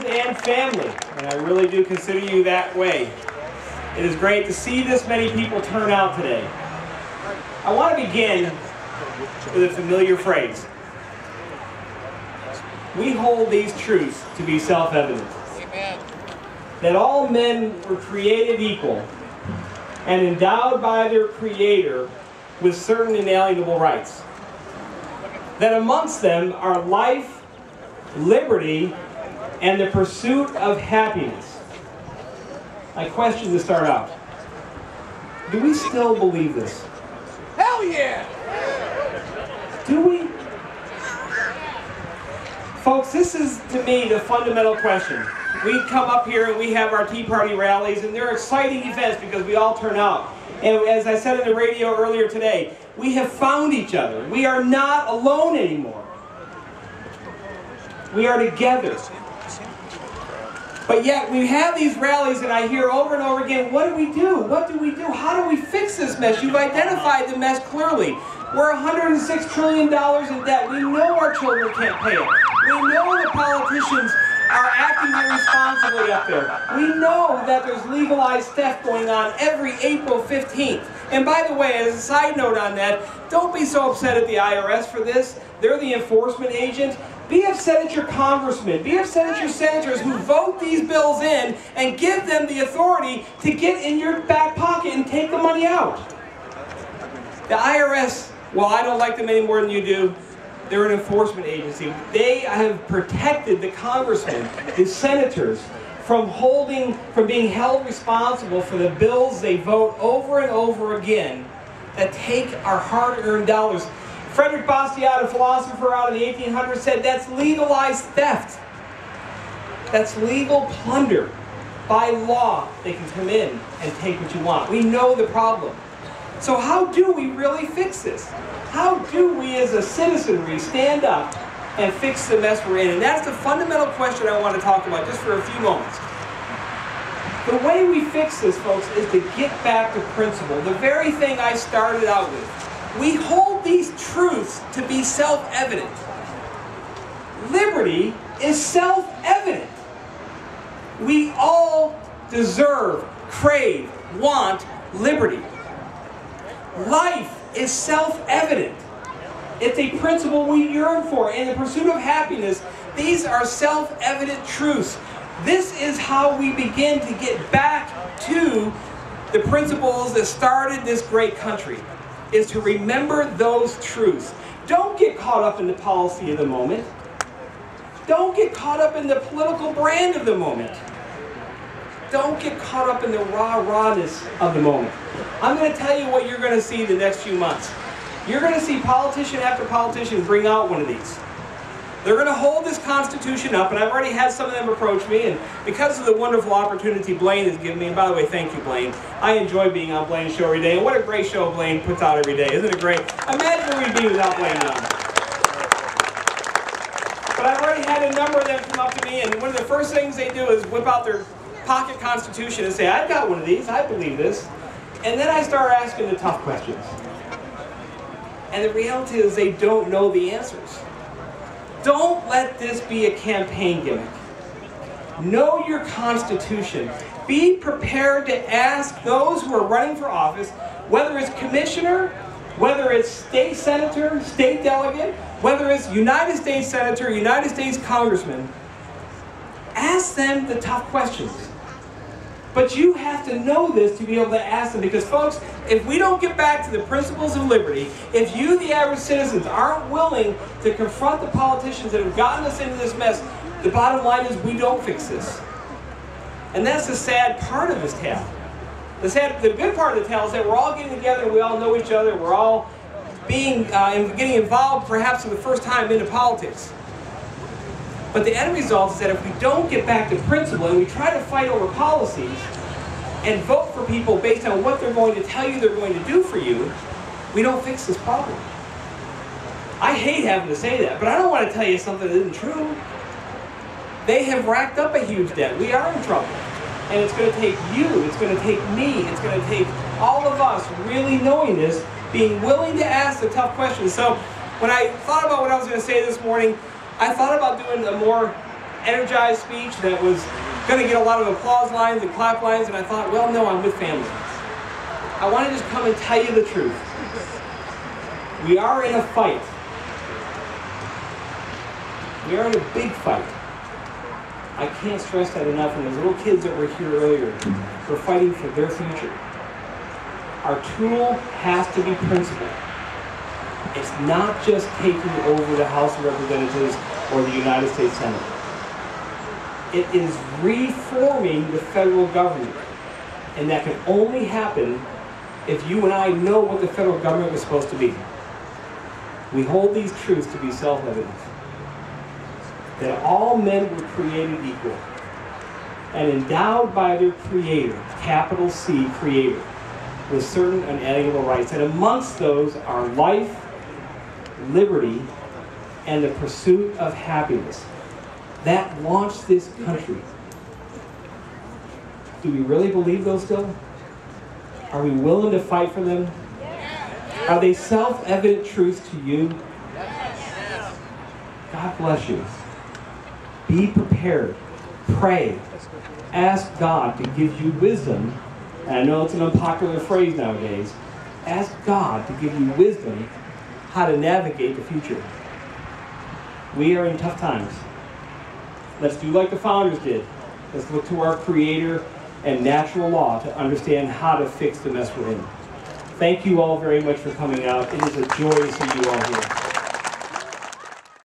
friends and family, and I really do consider you that way. It is great to see this many people turn out today. I want to begin with a familiar phrase. We hold these truths to be self-evident. Amen. That all men were created equal and endowed by their Creator with certain inalienable rights. That amongst them are life, liberty, and the pursuit of happiness. My question to start out. Do we still believe this? Hell yeah! Do we? Folks, this is, to me, the fundamental question. We come up here and we have our Tea Party rallies, and they're exciting events because we all turn out. And as I said on the radio earlier today, we have found each other. We are not alone anymore. We are together. But yet we have these rallies and I hear over and over again, what do we do? What do we do? How do we fix this mess? You've identified the mess clearly. We're $106 trillion in debt. We know our children can't pay it. We know the politicians are acting irresponsibly up there. We know that there's legalized theft going on every April 15th. And by the way, as a side note on that, don't be so upset at the IRS for this. They're the enforcement agent. Be upset at your congressmen. Be upset at your senators who vote these bills in and give them the authority to get in your back pocket and take the money out. The IRS, well, I don't like them any more than you do. They're an enforcement agency. They have protected the congressmen, the senators, from being held responsible for the bills they vote over and over again that take our hard-earned dollars. Frederick Bastiat, a philosopher out of the 1800s, said that's legalized theft. That's legal plunder. By law, they can come in and take what you want. We know the problem. So how do we really fix this? How do we as a citizenry stand up and fix the mess we're in? And that's the fundamental question I want to talk about just for a few moments. The way we fix this, folks, is to get back to principle. The very thing I started out with. We hold these truths to be self-evident. Liberty is self-evident. We all deserve, crave, want liberty. Life is self-evident. It's a principle we yearn for. In the pursuit of happiness, these are self-evident truths. This is how we begin to get back to the principles that started this great country, is to remember those truths. Don't get caught up in the policy of the moment. Don't get caught up in the political brand of the moment. Don't get caught up in the rah-rahness of the moment. I'm going to tell you what you're going to see the next few months. You're going to see politician after politician bring out one of these. They're going to hold this Constitution up, and I've already had some of them approach me, and because of the wonderful opportunity Blaine has given me, and by the way, thank you, Blaine. I enjoy being on Blaine's show every day, and what a great show Blaine puts out every day. Isn't it great? Imagine where we'd be without Blaine on. But I've already had a number of them come up to me, and one of the first things they do is whip out their pocket Constitution and say, I've got one of these, I believe this. And then I start asking the tough questions. And the reality is they don't know the answers. Don't let this be a campaign gimmick. Know your Constitution. Be prepared to ask those who are running for office, whether it's commissioner, whether it's state senator, state delegate, whether it's United States senator, United States congressman, ask them the tough questions. But you have to know this to be able to ask them, because folks, if we don't get back to the principles of liberty, if you, the average citizens, aren't willing to confront the politicians that have gotten us into this mess, the bottom line is we don't fix this. And that's the sad part of this tale. The good part of the tale is that we're all getting together, we all know each other, we're all getting involved perhaps for the first time into politics. But the end result is that if we don't get back to principle and we try to fight over policies and vote for people based on what they're going to tell you they're going to do for you, we don't fix this problem. I hate having to say that, but I don't want to tell you something that isn't true. They have racked up a huge debt. We are in trouble. And it's going to take you, it's going to take me, it's going to take all of us really knowing this, being willing to ask the tough questions. So when I thought about what I was going to say this morning, I thought about doing a more energized speech that was going to get a lot of applause lines and clap lines, and I thought, well, no, I'm with family. I want to just come and tell you the truth. We are in a fight. We are in a big fight. I can't stress that enough. And those little kids that were here earlier, we're fighting for their future. Our tool has to be principle. It's not just taking over the House of Representatives or the United States Senate. It is reforming the federal government. And that can only happen if you and I know what the federal government was supposed to be. We hold these truths to be self-evident. That all men were created equal and endowed by their Creator, capital C, Creator, with certain unalienable rights. And amongst those are life, liberty, and the pursuit of happiness. That launched this country. Do we really believe those still? Are we willing to fight for them? Are they self-evident truths to you? God bless you. Be prepared. Pray. Ask God to give you wisdom. And I know it's an unpopular phrase nowadays. Ask God to give you wisdom how to navigate the future. We are in tough times. Let's do like the founders did. Let's look to our Creator and natural law to understand how to fix the mess we're in. Thank you all very much for coming out. It is a joy to see you all here.